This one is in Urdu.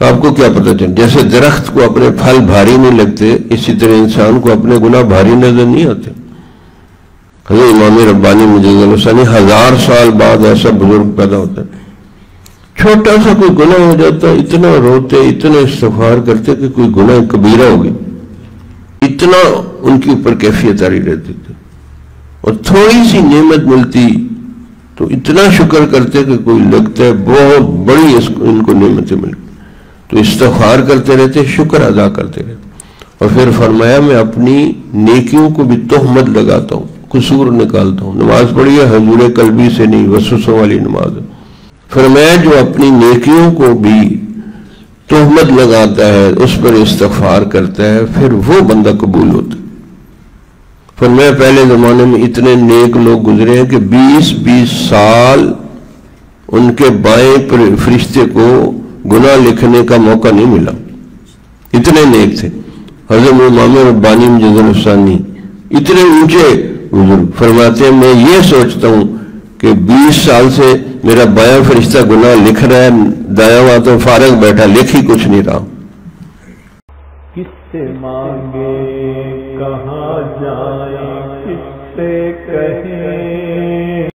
آپ کو کیا پتہ چل؟ جیسے درخت کو اپنے پھل بھاری نہیں لگتے، اسی طرح انسان کو اپنے گناہ بھاری نظر نہیں آتے۔ حضرت امام ربانی مجدد اللہ ثانی 1000 سال بعد ایسا بزرگ پیدا ہوتا ہے، چھوٹا سا کوئی گناہ ہو جاتا، اتنا روتے، اتنا استغفار کرتے کہ کوئی گناہ کبیرہ ہو گئی، اتنا ان کے اوپر کیفیت آری رہتی تھی، اور تھوڑی سی نعمت ملتی تو اتنا شکر کرتے کہ کوئی لگتا ہے بہت بڑی ان کو نعمتیں مل گئی، تو استغفار کرتے رہتے، شکر ادا کرتے رہتے۔ اور پھر فرمایا میں اپنی نیکیوں کو بھی تہمت لگاتا ہوں، قصور نکالتا ہوں۔ نماز پڑھی ہے حضور قلبی سے نہیں، وسوسوں والی نماز ہے۔ فرمایا جو اپنی نیکیوں کو بھی تہمت لگاتا ہے، اس پر استغفار کرتا ہے، پھر وہ بندہ قبول ہوتا ہے۔ فرمایا پہلے زمانے میں اتنے نیک لوگ گزرے ہیں کہ 20 سال ان کے بائیں فرشتے کو گناہ لکھنے کا موقع نہیں ملا، اتنے نیک تھے۔ حضرت امام ربانی مجدد اللہ ثانی اتنے اونچے بزرگ فرماتے ہیں میں یہ سوچتا ہوں کہ 20 سال سے میرا بایاں فرشتہ گناہ لکھ رہا ہے، دایاں ہوا تو فارغ بیٹھا، لکھ ہی کچھ نہیں رہا۔ کس سے مانگے کہاں جائیں، کس سے کہیں